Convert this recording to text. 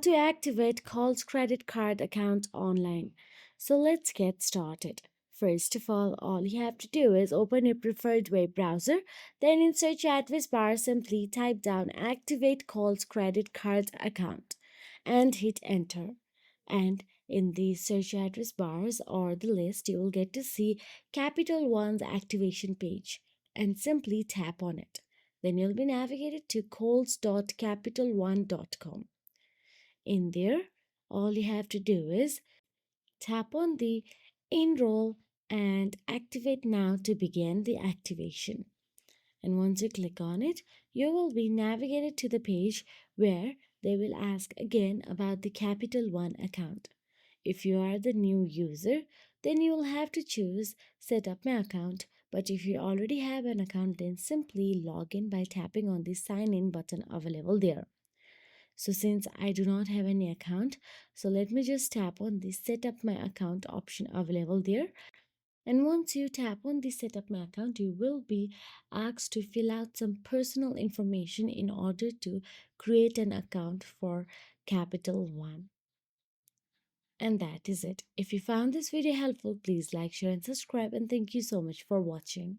to activate Khol's credit card account online. So let's get started. First of all you have to do is open your preferred web browser. Then in search address bar, simply type down activate Khol's credit card account and hit enter. And in the search address bars or the list, you will get to see Capital One's activation page and simply tap on it. Then you'll be navigated to kohls.capitalone.com. In there, all you have to do is tap on the enroll and activate now to begin the activation. And once you click on it, you will be navigated to the page where they will ask again about the Capital One account. If you are the new user, then you will have to choose set up my account. But if you already have an account, then simply log in by tapping on the sign in button available there. So since I do not have any account, so let me just tap on the set up my account option available there. And once you tap on the set up my account, you will be asked to fill out some personal information in order to create an account for Capital One. And that is it. If you found this video helpful, please like, share, and subscribe. And thank you so much for watching.